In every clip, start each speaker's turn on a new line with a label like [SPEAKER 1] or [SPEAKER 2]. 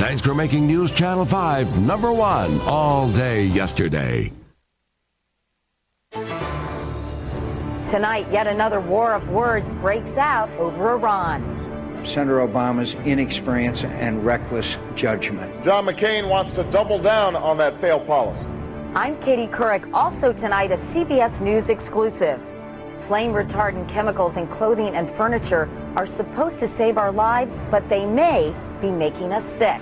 [SPEAKER 1] Thanks for making News Channel 5 #1 all day yesterday.
[SPEAKER 2] Tonight, yet another war of words breaks out over Iran.
[SPEAKER 3] Senator Obama's inexperience and reckless judgment.
[SPEAKER 4] John McCain wants to double down on that failed policy.
[SPEAKER 2] I'm Katie Couric. Also tonight, a CBS News exclusive. Flame retardant chemicals in clothing and furniture are supposed to save our lives, but they may be making us sick.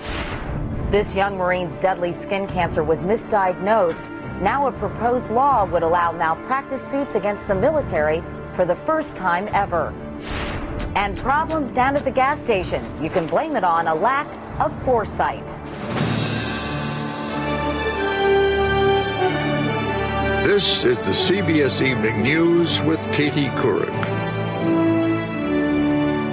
[SPEAKER 2] This young Marine's deadly skin cancer was misdiagnosed. Now a proposed law would allow malpractice suits against the military for the first time ever. And problems down at the gas station. You can blame it on a lack of foresight.
[SPEAKER 5] This is the CBS Evening News with Katie Couric.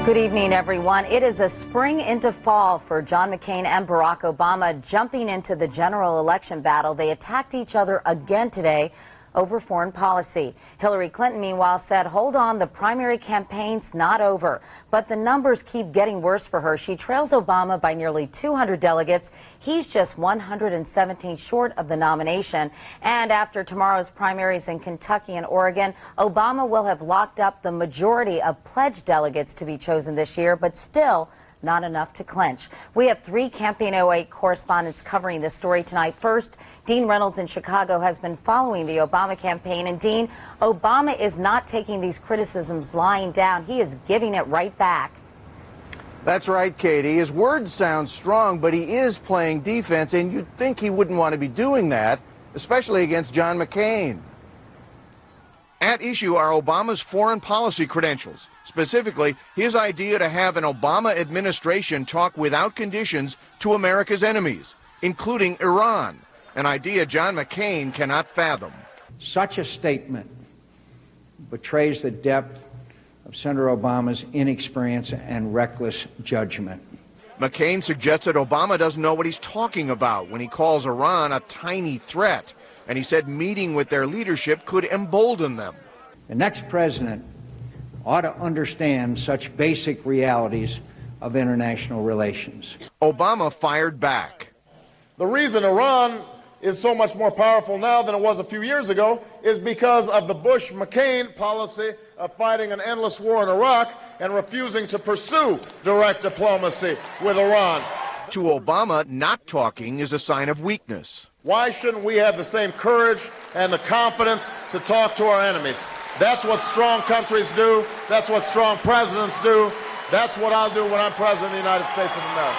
[SPEAKER 2] Good evening, everyone. It is a spring into fall for John McCain and Barack Obama jumping into the general election battle. They attacked each other again today over foreign policy. Hillary Clinton, meanwhile, said, hold on, the primary campaign's not over. But the numbers keep getting worse for her. She trails Obama by nearly 200 delegates. He's just 117 short of the nomination. And after tomorrow's primaries in Kentucky and Oregon, Obama will have locked up the majority of pledged delegates to be chosen this year, but still not enough to clinch. We have 3 Campaign 08 correspondents covering this story tonight. First, Dean Reynolds in Chicago has been following the Obama campaign. And Dean, Obama is not taking these criticisms lying down. He is giving it right back.
[SPEAKER 6] That's right, Katie. His words sound strong, but he is playing defense, and you'd think he wouldn't want to be doing that, especially against John McCain.
[SPEAKER 7] At issue are Obama's foreign policy credentials. Specifically, his idea to have an Obama administration talk without conditions to America's enemies, including Iran, an idea John McCain cannot fathom.
[SPEAKER 3] Such a statement betrays the depth of Senator Obama's inexperience and reckless judgment.
[SPEAKER 7] McCain suggested Obama doesn't know what he's talking about when he calls Iran a tiny threat, and he said meeting with their leadership could embolden them.
[SPEAKER 3] The next president ought to understand such basic realities of international relations.
[SPEAKER 7] Obama fired back.
[SPEAKER 4] The reason Iran is so much more powerful now than it was a few years ago is because of the Bush-McCain policy of fighting an endless war in Iraq and refusing to pursue direct diplomacy with Iran.
[SPEAKER 7] To Obama, not talking is a sign of weakness.
[SPEAKER 4] Why shouldn't we have the same courage and the confidence to talk to our enemies? That's what strong countries do. That's what strong presidents do. That's what I'll do when I'm president of the United States of America.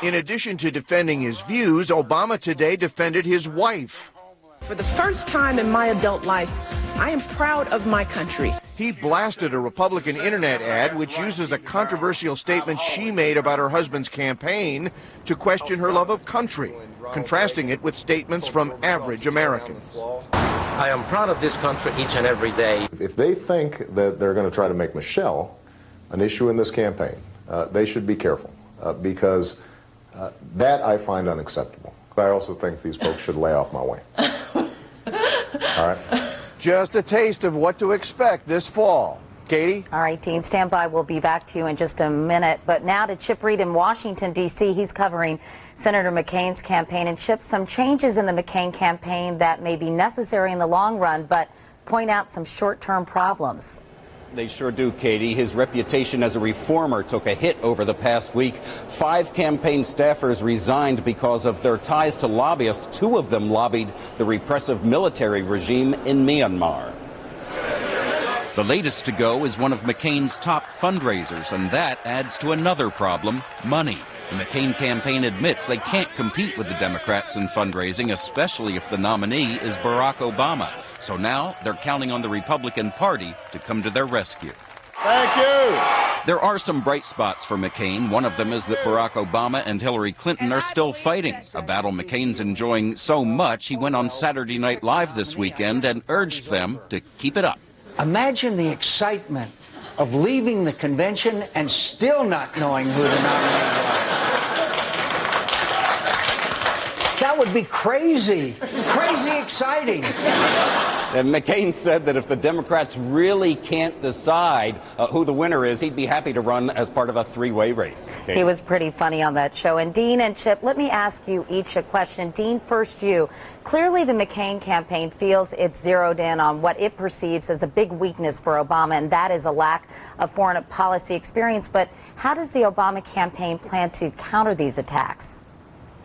[SPEAKER 7] In addition to defending his views, Obama today defended his wife.
[SPEAKER 8] For the first time in my adult life, I am proud of my country.
[SPEAKER 7] He blasted a Republican internet ad which uses a controversial statement she made about her husband's campaign to question her love of country, contrasting it with statements from average Americans.
[SPEAKER 9] I am proud of this country each and every day.
[SPEAKER 10] If they think that they're going to try to make Michelle an issue in this campaign, they should be careful, because that I find unacceptable. I also think these folks should lay off my way. All right?
[SPEAKER 6] Just a taste of what to expect this fall. Katie?
[SPEAKER 2] All right, Dean, stand by. We'll be back to you in just a minute. But now to Chip Reed in Washington, D.C. He's covering Senator McCain's campaign. And Chip, some changes in the McCain campaign that may be necessary in the long run, but point out some short-term problems.
[SPEAKER 11] They sure do, Katie. His reputation as a reformer took a hit over the past week. 5 campaign staffers resigned because of their ties to lobbyists. 2 of them lobbied the repressive military regime in Myanmar.
[SPEAKER 12] The latest to go is one of McCain's top fundraisers, and that adds to another problem: money. The McCain campaign admits they can't compete with the Democrats in fundraising, especially if the nominee is Barack Obama. So now they're counting on the Republican Party to come to their rescue.
[SPEAKER 4] Thank you.
[SPEAKER 12] There are some bright spots for McCain. One of them is that Barack Obama and Hillary Clinton are still fighting, a battle McCain's enjoying so much he went on Saturday Night Live this weekend and urged them to keep it up.
[SPEAKER 3] Imagine the excitement of leaving the convention and still not knowing who the nominee was. That would be crazy, crazy exciting.
[SPEAKER 11] And McCain said that if the Democrats really can't decide who the winner is, he'd be happy to run as part of a three-way race. Katie.
[SPEAKER 2] He was pretty funny on that show. And Dean and Chip, let me ask you each a question. Dean, first you. Clearly the McCain campaign feels it's zeroed in on what it perceives as a big weakness for Obama, and that is a lack of foreign policy experience. But how does the Obama campaign plan to counter these attacks?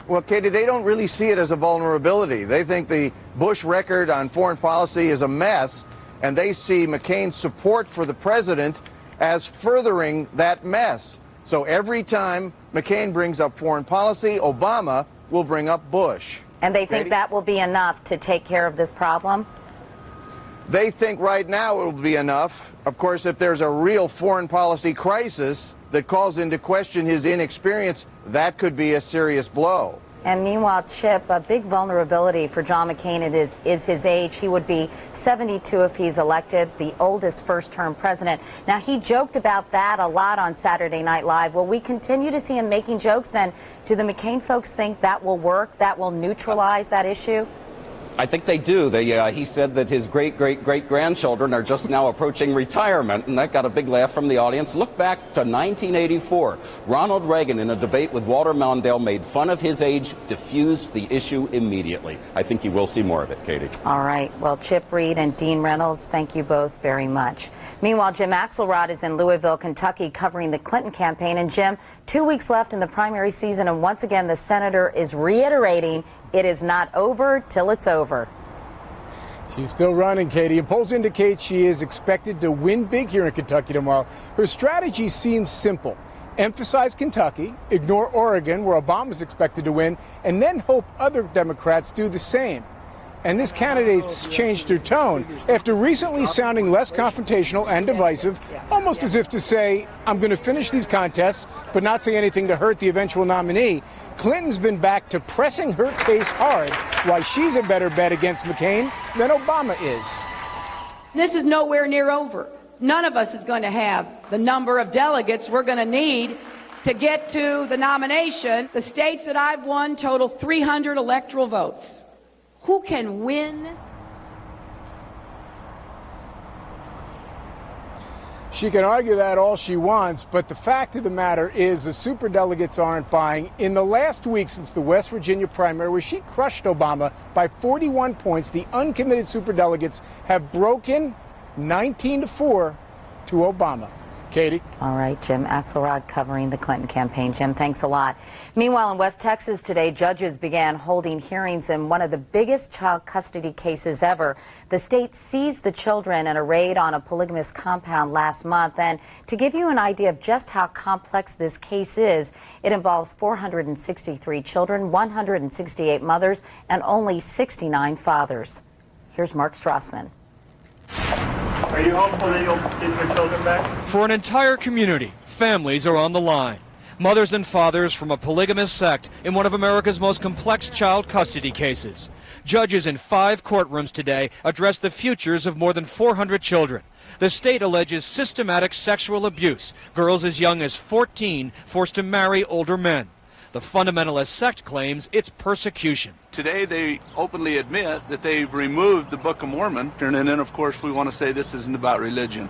[SPEAKER 6] Well, Katie, they don't really see it as a vulnerability. They think the Bush record on foreign policy is a mess, and they see McCain's support for the president as furthering that mess. So every time McCain brings up foreign policy, Obama will bring up Bush.
[SPEAKER 2] And they think
[SPEAKER 6] Katie?
[SPEAKER 2] that will be enough to take care of this problem?
[SPEAKER 6] They think right now it will be enough. Of course, if there's a real foreign policy crisis that calls into question his inexperience, that could be a serious blow.
[SPEAKER 2] And meanwhile, Chip, a big vulnerability for John McCain is his age. He would be 72 if he's elected, the oldest first-term president. Now, he joked about that a lot on Saturday Night Live. Will we continue to see him making jokes? And do the McCain folks think that will work, that will neutralize that issue?
[SPEAKER 11] I think they do. He said that his great-great-great-grandchildren are just now approaching retirement, and that got a big laugh from the audience. Look back to 1984. Ronald Reagan, in a debate with Walter Mondale, made fun of his age, diffused the issue immediately. I think you will see more of it, Katie.
[SPEAKER 2] All right. Well, Chip Reed and Dean Reynolds, thank you both very much. Meanwhile, Jim Axelrod is in Louisville, Kentucky, covering the Clinton campaign. And Jim, 2 weeks left in the primary season, and once again, the senator is reiterating it is not over till it's over.
[SPEAKER 13] She's still running, Katie, and polls indicate she is expected to win big here in Kentucky tomorrow. Her strategy seems simple. Emphasize Kentucky, ignore Oregon, where Obama's expected to win, and then hope other Democrats do the same. And this candidate's changed her tone after recently sounding less confrontational and divisive, almost as if to say, I'm going to finish these contests, but not say anything to hurt the eventual nominee. Clinton's been back to pressing her case hard, why she's a better bet against McCain than Obama is.
[SPEAKER 14] This is nowhere near over. None of us is going to have the number of delegates we're going to need to get to the nomination. The states that I've won total 300 electoral votes. Who can win?
[SPEAKER 13] She can argue that all she wants, but the fact of the matter is the superdelegates aren't buying. In the last week since the West Virginia primary, where she crushed Obama by 41 points, the uncommitted superdelegates have broken 19-4 to Obama. Katie?
[SPEAKER 2] All right, Jim Axelrod covering the Clinton campaign. Jim, thanks a lot. Meanwhile, in West Texas today, judges began holding hearings in one of the biggest child custody cases ever. The state seized the children in a raid on a polygamous compound last month. And to give you an idea of just how complex this case is, it involves 463 children, 168 mothers, and only 69 fathers. Here's Mark Strassman.
[SPEAKER 15] Are you hopeful that you'll get your children back? For an entire community, families are on the line. Mothers and fathers from a polygamous sect in one of America's most complex child custody cases. Judges in 5 courtrooms today addressed the futures of more than 400 children. The state alleges systematic sexual abuse, girls as young as 14 forced to marry older men. The fundamentalist sect claims it's persecution.
[SPEAKER 16] Today they openly admit that they've removed the Book of Mormon, and then of course we want to say this isn't about religion.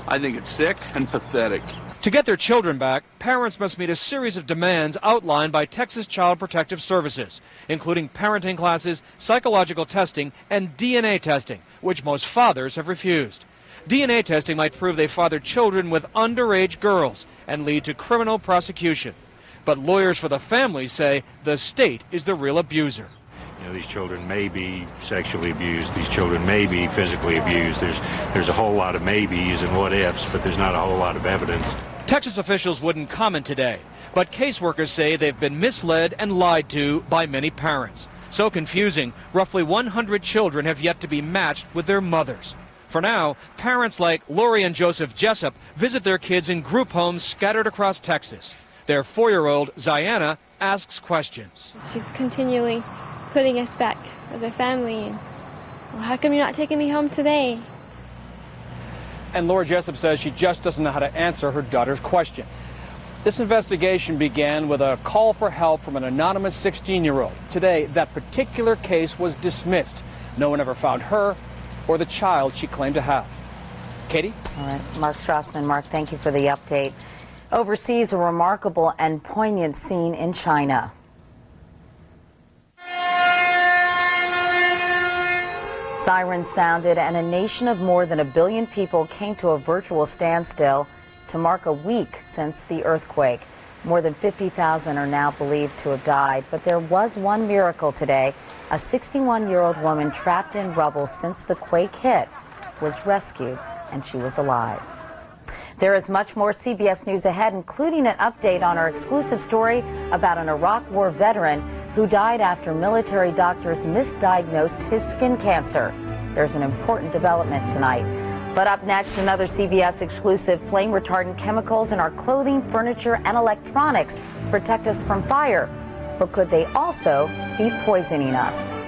[SPEAKER 16] I think it's sick and pathetic.
[SPEAKER 15] To get their children back, parents must meet a series of demands outlined by Texas Child Protective Services, including parenting classes, psychological testing, and DNA testing, which most fathers have refused. DNA testing might prove they fathered children with underage girls and lead to criminal prosecution. But lawyers for the families say the state is the real abuser.
[SPEAKER 17] You know, these children may be sexually abused. These children may be physically abused. There's a whole lot of maybes and what ifs, but there's not a whole lot of evidence.
[SPEAKER 15] Texas officials wouldn't comment today, but caseworkers say they've been misled and lied to by many parents. So confusing, roughly 100 children have yet to be matched with their mothers. For now, parents like Lori and Joseph Jessup visit their kids in group homes scattered across Texas. Their 4-year-old, Ziana, asks questions.
[SPEAKER 18] She's continually putting us back as a family. Well, how come you're not taking me home today?
[SPEAKER 15] And Laura Jessup says she just doesn't know how to answer her daughter's question. This investigation began with a call for help from an anonymous 16-year-old. Today, that particular case was dismissed. No one ever found her or the child she claimed to have. Katie?
[SPEAKER 2] All right, Mark Strassman. Mark, thank you for the update. Overseas, a remarkable and poignant scene in China. Sirens sounded and a nation of more than 1 billion people came to a virtual standstill to mark a week since the earthquake. More than 50,000 are now believed to have died, but there was one miracle today. A 61-year-old woman trapped in rubble since the quake hit was rescued, and she was alive. There is much more CBS News ahead, including an update on our exclusive story about an Iraq War veteran who died after military doctors misdiagnosed his skin cancer. There's an important development tonight. But up next, another CBS exclusive: flame retardant chemicals in our clothing, furniture, and electronics protect us from fire. But could they also be poisoning us?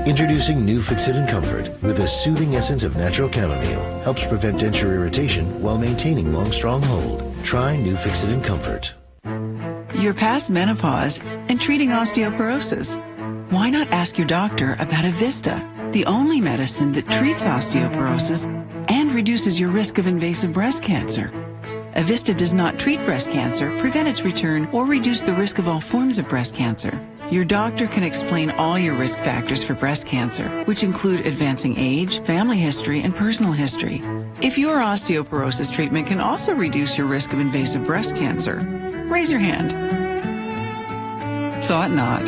[SPEAKER 19] Introducing new Fix-It & Comfort with a soothing essence of natural chamomile. Helps prevent denture irritation while maintaining long, strong hold. Try new Fix-It & Comfort.
[SPEAKER 20] You're past menopause and treating osteoporosis. Why not ask your doctor about Evista, the only medicine that treats osteoporosis and reduces your risk of invasive breast cancer. Evista does not treat breast cancer, prevent its return, or reduce the risk of all forms of breast cancer. Your doctor can explain all your risk factors for breast cancer, which include advancing age, family history, and personal history. If your osteoporosis treatment can also reduce your risk of invasive breast cancer, raise your hand. Thought not.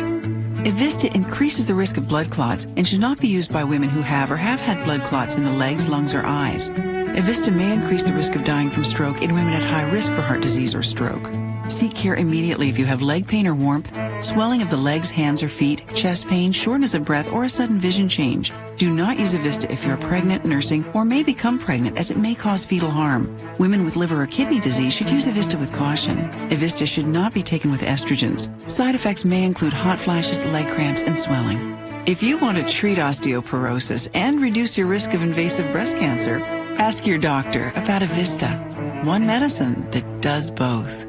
[SPEAKER 20] Evista increases the risk of blood clots and should not be used by women who have or have had blood clots in the legs, lungs, or eyes. Evista may increase the risk of dying from stroke in women at high risk for heart disease or stroke. Seek care immediately if you have leg pain or warmth, swelling of the legs, hands, or feet, chest pain, shortness of breath, or a sudden vision change. Do not use Evista if you're pregnant, nursing, or may become pregnant, as it may cause fetal harm. Women with liver or kidney disease should use Evista with caution. Evista should not be taken with estrogens. Side effects may include hot flashes, leg cramps, and swelling. If you want to treat osteoporosis and reduce your risk of invasive breast cancer, ask your doctor about Evista, one medicine that does both.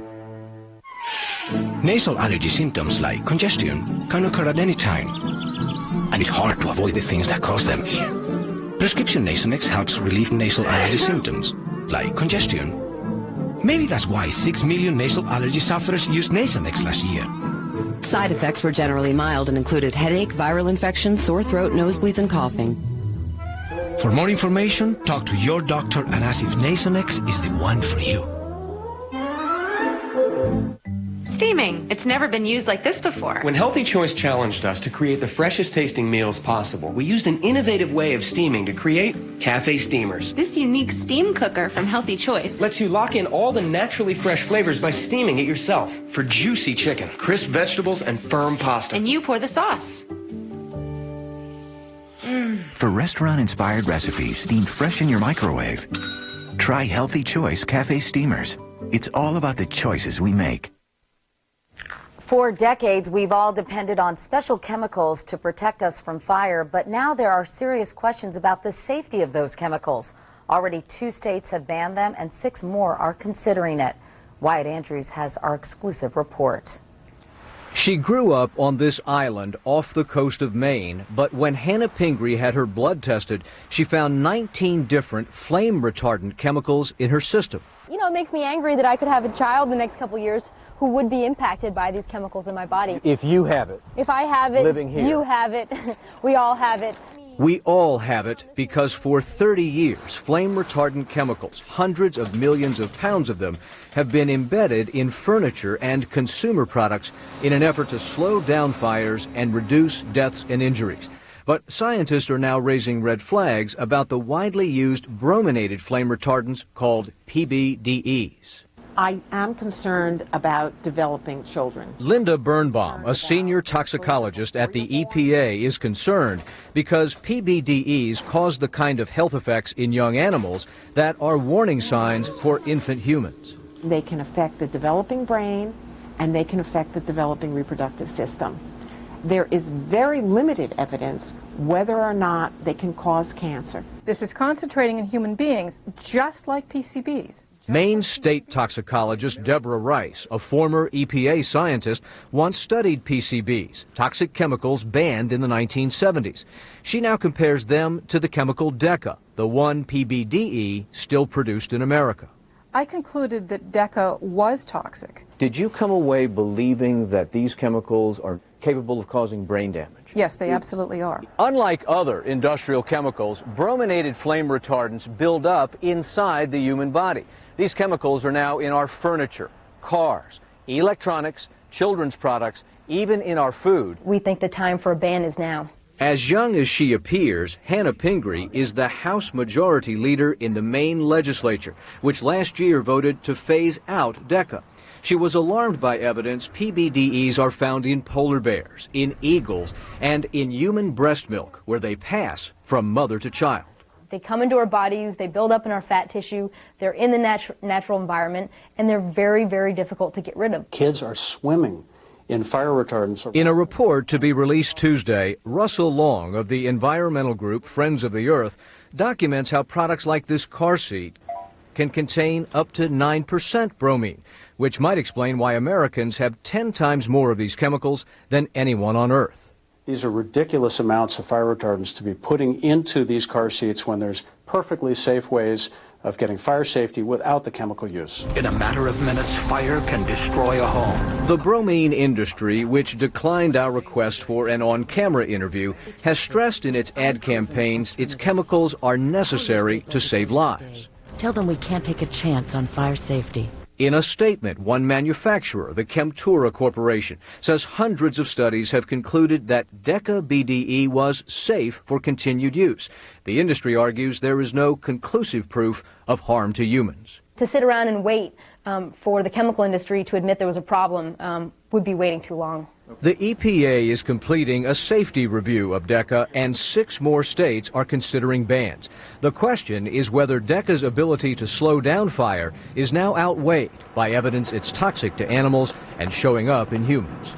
[SPEAKER 21] Nasal allergy symptoms like congestion can occur at any time, and it's hard to avoid the things that cause them. Prescription Nasonex helps relieve nasal allergy symptoms like congestion. Maybe that's why 6 million nasal allergy sufferers used Nasonex last year.
[SPEAKER 22] Side effects were generally mild and included headache, viral infection, sore throat, nosebleeds, and coughing.
[SPEAKER 21] For more information, talk to your doctor and ask if Nasonex is the one for you.
[SPEAKER 23] Steaming. It's never been used like this before.
[SPEAKER 24] When Healthy Choice challenged us to create the freshest tasting meals possible, we used an innovative way of steaming to create cafe steamers.
[SPEAKER 23] This unique steam cooker from Healthy Choice
[SPEAKER 24] Lets you lock in all the naturally fresh flavors by steaming it yourself. For juicy chicken, crisp vegetables, and firm pasta.
[SPEAKER 23] and you pour the sauce.
[SPEAKER 25] For restaurant-inspired recipes steamed fresh in your microwave, try Healthy Choice Cafe Steamers. It's all about the choices we make.
[SPEAKER 2] For decades, we've all depended on special chemicals to protect us from fire, but now there are serious questions about the safety of those chemicals. Already 2 states have banned them, and 6 more are considering it. Wyatt Andrews has our exclusive report.
[SPEAKER 26] She grew up on this island off the coast of Maine, but when Hannah Pingree had her blood tested, she found 19 different flame-retardant chemicals in her system.
[SPEAKER 27] You know, it makes me angry that I could have a child the next couple years who would be impacted by these chemicals in my body.
[SPEAKER 26] If you have it.
[SPEAKER 27] If I have it,
[SPEAKER 26] Living here.
[SPEAKER 27] you have it, we all have it.
[SPEAKER 26] We all have it because for 30 years, flame-retardant chemicals, hundreds of millions of pounds of them, have been embedded in furniture and consumer products in an effort to slow down fires and reduce deaths and injuries. But scientists are now raising red flags about the widely used brominated flame retardants called PBDEs.
[SPEAKER 28] I am concerned about developing children.
[SPEAKER 26] Linda Birnbaum, a senior toxicologist at the EPA, is concerned because PBDEs cause the kind of health effects in young animals that are warning signs for infant humans.
[SPEAKER 28] They can affect the developing brain, and they can affect the developing reproductive system. there is very limited evidence whether or not they can cause cancer.
[SPEAKER 1] This is concentrating in human beings, just like PCBs.
[SPEAKER 26] Maine state toxicologist Deborah Rice, a former EPA scientist, once studied PCBs, toxic chemicals banned in the 1970s. She now compares them to the chemical DECA, the one PBDE still produced in America.
[SPEAKER 1] I concluded that DECA was toxic.
[SPEAKER 26] Did you come away believing that these chemicals are capable of causing brain damage?
[SPEAKER 1] Yes, they absolutely are.
[SPEAKER 26] Unlike other industrial chemicals, brominated flame retardants build up inside the human body. These chemicals are now in our furniture, cars, electronics, children's products, even in our food.
[SPEAKER 27] We think the time for a ban is now.
[SPEAKER 26] As young as she appears, Hannah Pingree is the House Majority Leader in the Maine legislature, which last year voted to phase out DECA. She was alarmed by evidence PBDEs are found in polar bears, in eagles, and in human breast milk, where they pass from mother to child.
[SPEAKER 27] They come into our bodies, they build up in our fat tissue, they're in the natural environment, and they're very, very difficult to get rid of.
[SPEAKER 4] Kids are swimming in fire retardants.
[SPEAKER 26] In a report to be released Tuesday, Russell Long of the environmental group Friends of the Earth documents how products like this car seat can contain up to 9% bromine, which might explain why Americans have 10 times more of these chemicals than anyone on Earth.
[SPEAKER 4] These are ridiculous amounts of fire retardants to be putting into these car seats when there's perfectly safe ways of getting fire safety without the chemical use.
[SPEAKER 5] In a matter of minutes, fire can destroy a home.
[SPEAKER 26] The bromine industry, which declined our request for an on-camera interview, has stressed in its ad campaigns its chemicals are necessary to save lives.
[SPEAKER 7] Tell them we can't take a chance on fire safety.
[SPEAKER 26] In a statement, one manufacturer, the Chemtura Corporation, says hundreds of studies have concluded that DECA BDE was safe for continued use. The industry argues there is no conclusive proof of harm to humans.
[SPEAKER 27] To sit around and wait for the chemical industry to admit there was a problem would be waiting too long.
[SPEAKER 26] The EPA is completing a safety review of DECA, and 6 more states are considering bans. The question is whether DECA's ability to slow down fire is now outweighed by evidence it's toxic to animals and showing up in humans.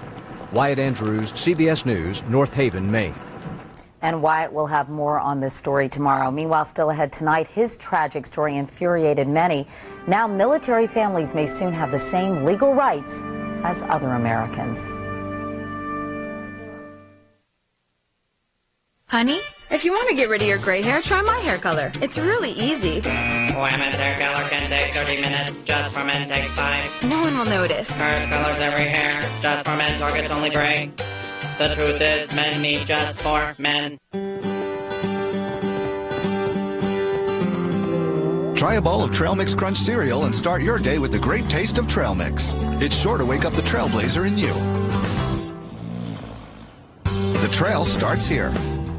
[SPEAKER 26] Wyatt Andrews, CBS News, North Haven, Maine.
[SPEAKER 2] And Wyatt will have more on this story tomorrow. Meanwhile, still ahead tonight, his tragic story infuriated many. Now military families may soon have the same legal rights as other Americans.
[SPEAKER 8] Honey, if you want to get rid of your gray hair, try my hair color. It's really easy.
[SPEAKER 9] Women's hair color can take 30 minutes, just for men takes 5.
[SPEAKER 8] No one will notice.
[SPEAKER 9] Earth colors every hair, just for men targets only gray. The truth is, men meet just for men.
[SPEAKER 10] Try a bowl of Trail Mix Crunch cereal and start your day with the great taste of Trail Mix. It's sure to wake up the trailblazer in you. The trail starts here.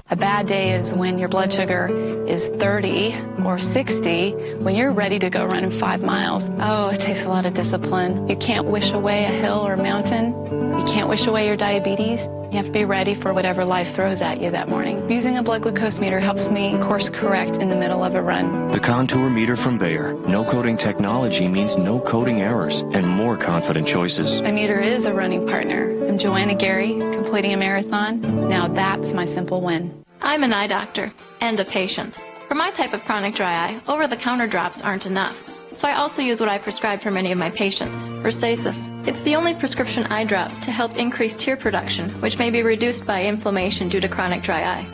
[SPEAKER 12] A bad day is when your blood sugar is 30 or 60 when you're ready to go running 5 miles. Oh, it takes a lot of discipline. You can't wish away a hill or mountain. You can't wish away your diabetes. You have to be ready for whatever life throws at you that morning. Using a blood glucose meter helps me course correct in the middle of a run.
[SPEAKER 29] The Contour Meter from Bayer. No coding technology means no coding errors and more confident choices.
[SPEAKER 12] My meter is a running partner. I'm Joanna Gary, completing a marathon. Now that's my simple win.
[SPEAKER 30] I'm an eye doctor and a patient. For my type of chronic dry eye, over-the-counter drops aren't enough. So I also use what I prescribe for many of my patients, Restasis. It's the only prescription eye drop to help increase tear production, which may be reduced by inflammation due to chronic dry eye.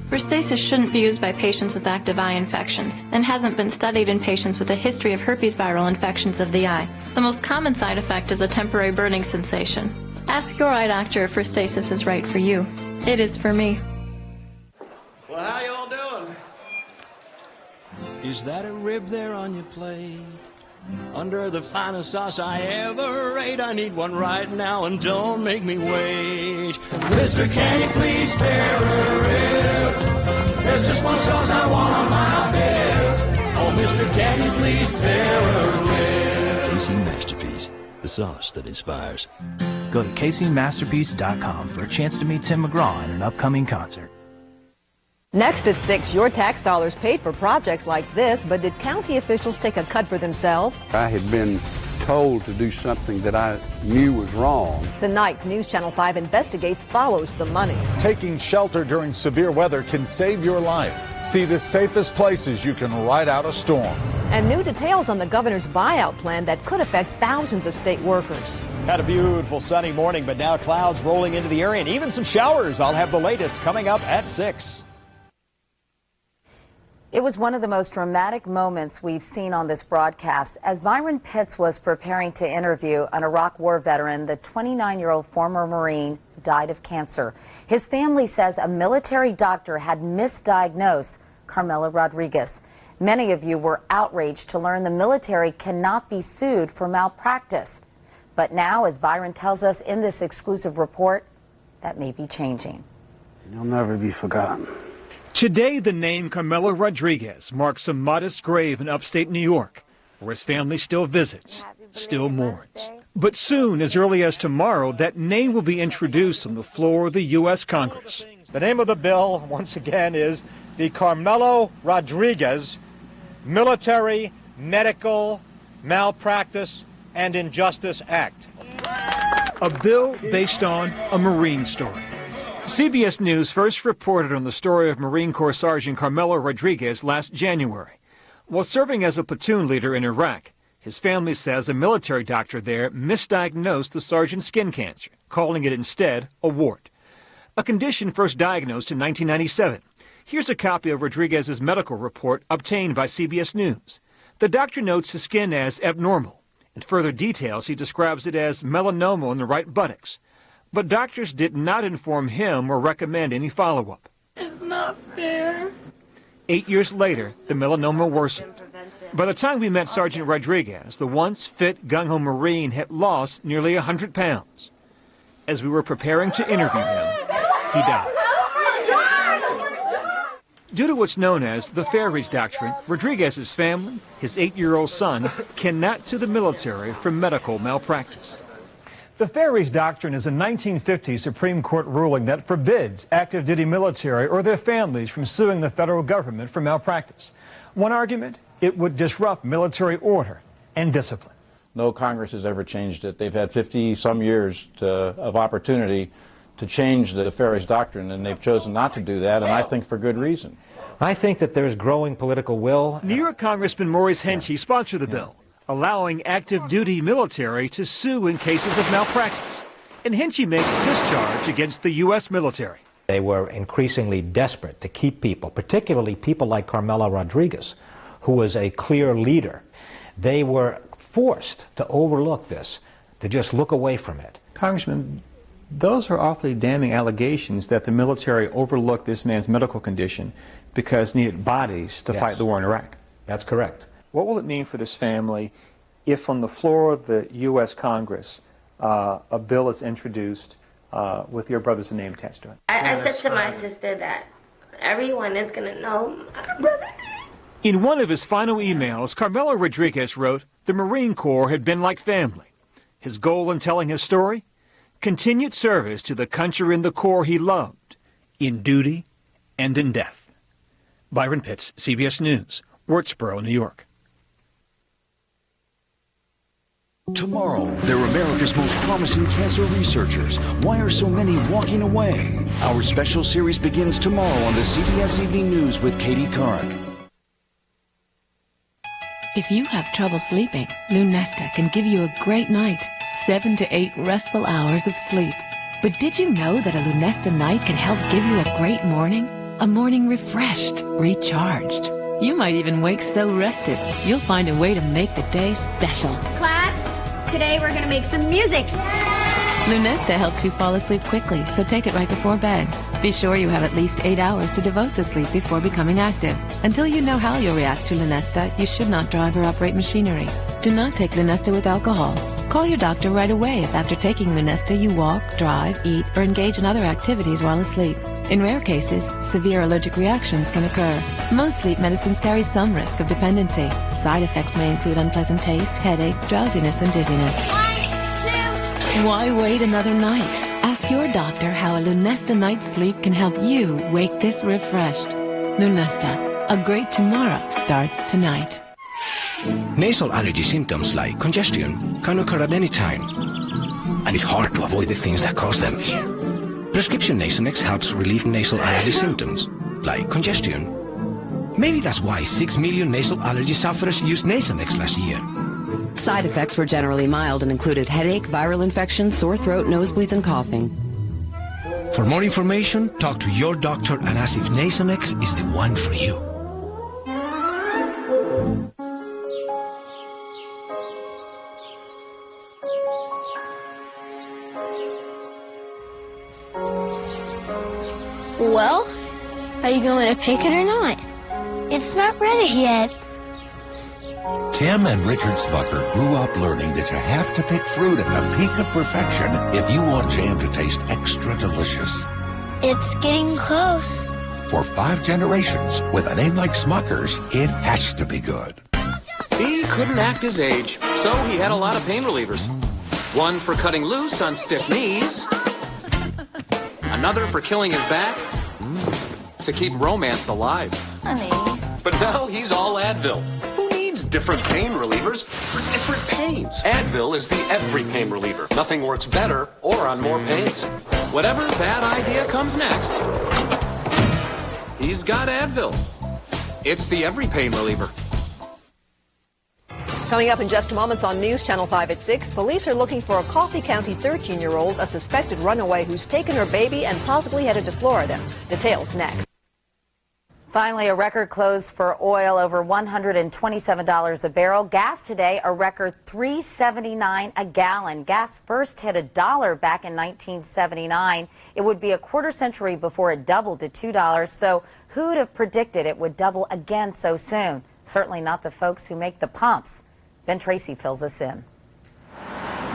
[SPEAKER 30] Restasis shouldn't be used by patients with active eye infections and hasn't been studied in patients with a history of herpes viral infections of the eye. The most common side effect is a temporary burning sensation. Ask your eye doctor if Restasis is right for you. It is for me.
[SPEAKER 31] Well, how y'all doing? Is that a rib there on your plate? Under the finest sauce I ever ate. I need one right now and don't make me wait. Mister, can you please spare a rib? There's just one sauce I want on my bed. Oh, mister, can you please spare a rib?
[SPEAKER 32] KC Masterpiece, the sauce that inspires.
[SPEAKER 33] Go to KCMasterpiece.com for a chance to meet Tim McGraw at an upcoming concert.
[SPEAKER 34] Next at 6, your tax dollars paid for projects like this, but did county officials take a cut for themselves?
[SPEAKER 35] I had been
[SPEAKER 3] told to do something that I knew was wrong.
[SPEAKER 34] Tonight, News Channel 5 investigates follows the money.
[SPEAKER 6] Taking shelter during severe weather can save your life. See the safest places you can ride out a storm.
[SPEAKER 34] And new details on the governor's buyout plan that could affect thousands of state workers.
[SPEAKER 11] Had a beautiful sunny morning, but now clouds rolling into the area and even some showers. I'll have the latest coming up at 6.
[SPEAKER 2] It was one of the most dramatic moments we've seen on this broadcast. As Byron Pitts was preparing to interview an Iraq War veteran, the 29-year-old former Marine died of cancer. His family says a military doctor had misdiagnosed Carmela Rodriguez. Many of you were outraged to learn the military cannot be sued for malpractice. But now, as Byron tells us in this exclusive report, that may be changing.
[SPEAKER 3] You'll never be forgotten.
[SPEAKER 13] Today, the name Carmela Rodriguez marks a modest grave in upstate New York, where his family still visits, still mourns. But soon, as early as tomorrow, that name will be introduced on the floor of the U.S. Congress.
[SPEAKER 11] The name of the bill, once again, is the Carmela Rodriguez Military, Medical, Malpractice, and Injustice Act.
[SPEAKER 13] A bill based on a Marine story. CBS News first reported on the story of Marine Corps Sergeant Carmela Rodriguez last January. While serving as a platoon leader in Iraq, his family says a military doctor there misdiagnosed the sergeant's skin cancer, calling it instead a wart, a condition first diagnosed in 1997. Here's a copy of Rodriguez's medical report obtained by CBS News. The doctor notes his skin as abnormal. In further details, he describes it as melanoma in the right buttocks. But doctors did not inform him or recommend any follow-up.
[SPEAKER 14] It's not fair.
[SPEAKER 13] 8 years later, the melanoma worsened. By the time we met Sergeant Rodriguez, the once fit, gung-ho Marine had lost nearly 100 pounds. As we were preparing to interview him, he died. Due to what's known as the Fairies Doctrine, Rodriguez's family, his 8-year-old son, cannot sue the military for medical malpractice. The Fairies Doctrine is a 1950 Supreme Court ruling that forbids active duty military or their families from suing the federal government for malpractice. One argument, it would disrupt military order and discipline.
[SPEAKER 15] No Congress has ever changed it. They've had 50-some years of opportunity to change the Fairies Doctrine, and they've chosen not to do that, and I think for good reason.
[SPEAKER 13] I think that there's growing political will. New York Congressman Maurice Henchy sponsored the bill, allowing active duty military to sue in cases of malpractice. And Henchy makes this charge against the U.S. military.
[SPEAKER 16] They were increasingly desperate to keep people, particularly people like Carmela Rodriguez, who was a clear leader. They were forced to overlook this, to just look away from it.
[SPEAKER 17] Congressman, those are awfully damning allegations that the military overlooked this man's medical condition because needed bodies to fight the war in Iraq.
[SPEAKER 16] That's correct.
[SPEAKER 17] What will it mean for this family if on the floor of the U.S. Congress a bill is introduced with your brother's name attached to it?
[SPEAKER 14] I said to my sister that everyone is going to know my brother.
[SPEAKER 13] In one of his final emails, Carmela Rodriguez wrote, the Marine Corps had been like family. His goal in telling his story? Continued service to the country and the Corps he loved, in duty and in death. Byron Pitts, CBS News, Wurtsboro, New York.
[SPEAKER 18] Tomorrow, they're America's most promising cancer researchers. Why are so many walking away? Our special series begins tomorrow on the CBS Evening News with Katie Couric.
[SPEAKER 19] If you have trouble sleeping, Lunesta can give you a great night, 7 to 8 restful hours of sleep. But did you know that a Lunesta night can help give you a great morning? A morning refreshed, recharged. You might even wake so rested, you'll find a way to make the day special.
[SPEAKER 20] Class, today we're going to make some music.
[SPEAKER 19] Lunesta helps you fall asleep quickly, so take it right before bed. Be sure you have at least 8 hours to devote to sleep before becoming active. Until you know how you'll react to Lunesta, you should not drive or operate machinery. Do not take Lunesta with alcohol. Call your doctor right away if after taking Lunesta you walk, drive, eat, or engage in other activities while asleep. In rare cases, severe allergic reactions can occur. Most sleep medicines carry some risk of dependency. Side effects may include unpleasant taste, headache, drowsiness, and dizziness. 1, 2. Why wait another night? Ask your doctor how a Lunesta night's sleep can help you wake this refreshed. Lunesta, a great tomorrow starts tonight.
[SPEAKER 1] Nasal allergy symptoms like congestion can occur at any time, and it's hard to avoid the things that cause them. Prescription Nasonex helps relieve nasal allergy symptoms like congestion. Maybe that's why 6 million nasal allergy sufferers used Nasonex last year.
[SPEAKER 4] Side effects were generally mild and included headache, viral infection, sore throat, nosebleeds, and coughing.
[SPEAKER 1] For more information, talk to your doctor and ask if Nasonex is the one for you.
[SPEAKER 5] Well, are you going to pick it or not? It's not ready yet.
[SPEAKER 7] Tim and Richard Smucker grew up learning that you have to pick fruit at the peak of perfection if you want jam to taste extra delicious.
[SPEAKER 5] It's getting close.
[SPEAKER 7] For 5 generations, with a name like Smucker's, it has to be good.
[SPEAKER 8] He couldn't act his age, so he had a lot of pain relievers. One for cutting loose on stiff knees. Another for killing his back. To keep romance alive.
[SPEAKER 5] Honey.
[SPEAKER 8] But now he's all Advil. Who needs different pain relievers for different pains? Advil is the every pain reliever. Nothing works better or on more pains. Whatever bad idea comes next, he's got Advil. It's the every pain reliever.
[SPEAKER 34] Coming up in just moments on News Channel 5 at 6, police are looking for a Coffee County 13-year-old, a suspected runaway who's taken her baby and possibly headed to Florida. Details next.
[SPEAKER 2] Finally, a record close for oil, over $127 a barrel. Gas today, a record $3.79 a gallon. Gas first hit $1 back in 1979. It would be a quarter century before it doubled to $2. So who'd have predicted it would double again so soon? Certainly not the folks who make the pumps. Ben Tracy fills us in.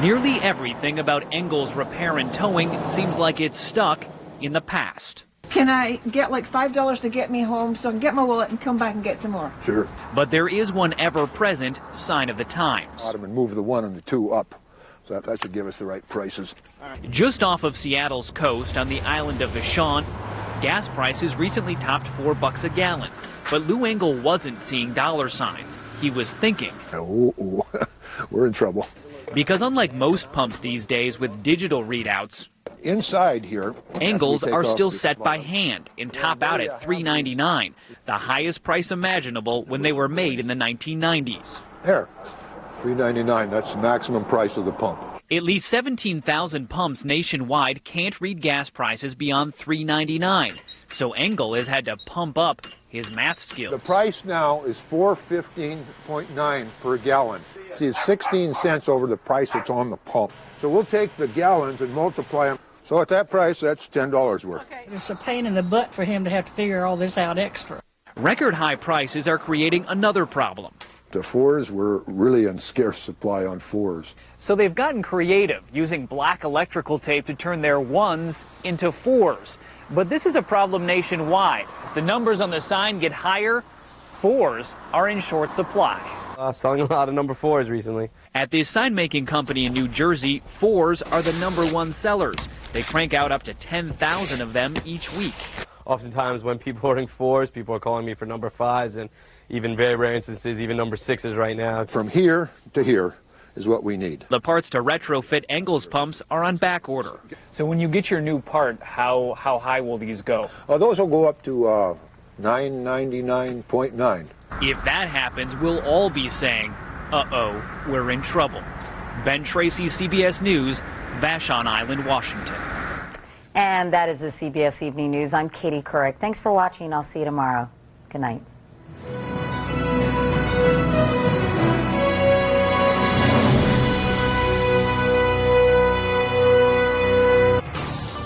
[SPEAKER 9] Nearly everything about Engel's Repair and Towing seems like it's stuck in the past.
[SPEAKER 21] Can I get like $5 to get me home so I can get my wallet and come back and get some more?
[SPEAKER 22] Sure.
[SPEAKER 9] But there is one ever-present sign of the times.
[SPEAKER 22] Ottoman, move the 1 and the 2 up. So that should give us the right prices.
[SPEAKER 9] Just off of Seattle's coast on the island of Vashon, gas prices recently topped $4 a gallon. But Lou Engel wasn't seeing dollar signs. He was thinking,
[SPEAKER 22] oh, we're in trouble.
[SPEAKER 9] Because unlike most pumps these days with digital readouts,
[SPEAKER 22] inside here,
[SPEAKER 9] Engels are still set by hand and top out at $3.99, the highest price imaginable when they were made in the 1990s.
[SPEAKER 22] There, $3.99, that's the maximum price of the pump.
[SPEAKER 9] At least 17,000 pumps nationwide can't read gas prices beyond $3.99, so Engel has had to pump up his math skills.
[SPEAKER 22] The price now is $4.15.9 per gallon. See, it's 16 cents over the price that's on the pump. So we'll take the gallons and multiply them. So at that price, that's $10 worth.
[SPEAKER 21] It's a pain in the butt for him to have to figure all this out extra.
[SPEAKER 9] Record high prices are creating another problem.
[SPEAKER 22] The 4s, we're really in scarce supply on 4s.
[SPEAKER 9] So they've gotten creative, using black electrical tape to turn their 1s into 4s. But this is a problem nationwide. As the numbers on the sign get higher, 4s are in short supply.
[SPEAKER 23] Selling a lot of number 4s recently.
[SPEAKER 9] At this sign-making company in New Jersey, 4s are the #1 sellers. They crank out up to 10,000 of them each week.
[SPEAKER 23] Oftentimes when people are ordering 4s, people are calling me for number 5s, and even very rare instances, even number 6s right now.
[SPEAKER 22] From here to here is what we need.
[SPEAKER 9] The parts to retrofit Engels pumps are on back order. So when you get your new part, how high will these go?
[SPEAKER 22] Those will go up to $999.9.
[SPEAKER 9] If that happens, we'll all be saying, uh-oh, we're in trouble. Ben Tracy, CBS News, Vashon Island, Washington.
[SPEAKER 2] And that is the CBS Evening News. I'm Katie Couric. Thanks for watching. I'll see you tomorrow. Good night.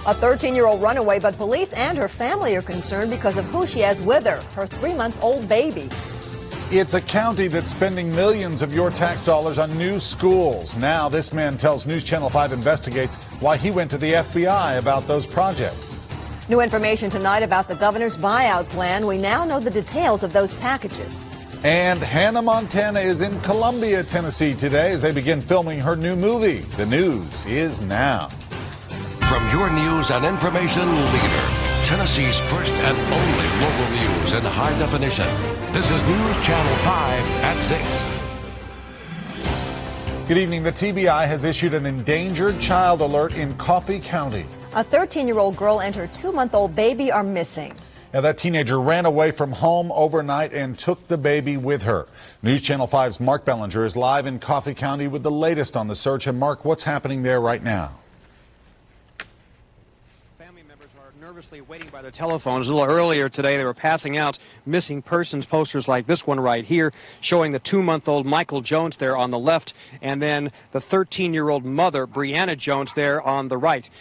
[SPEAKER 34] A 13-year-old runaway, but police and her family are concerned because of who she has with her 3-month-old baby.
[SPEAKER 6] It's a county that's spending millions of your tax dollars on new schools. Now this man tells News Channel 5 investigates why he went to the FBI about those projects.
[SPEAKER 34] New information tonight about the governor's buyout plan. We now know the details of those packages.
[SPEAKER 6] And Hannah Montana is in Columbia, Tennessee today as they begin filming her new movie. The news is now.
[SPEAKER 32] From your news and information leader, Tennessee's first and only local news in high definition. This is News Channel 5 at 6.
[SPEAKER 6] Good evening. The TBI has issued an endangered child alert in Coffee County.
[SPEAKER 34] A 13-year-old girl and her 2-month-old baby are missing.
[SPEAKER 6] Now, that teenager ran away from home overnight and took the baby with her. News Channel 5's Mark Bellinger is live in Coffee County with the latest on the search. And Mark, what's happening there right now?
[SPEAKER 3] Nervously waiting by their telephones. A little earlier today, they were passing out missing persons posters like this one right here, showing the 2-month-old Michael Jones there on the left, and then the 13-year-old mother, Brianna Jones, there on the right.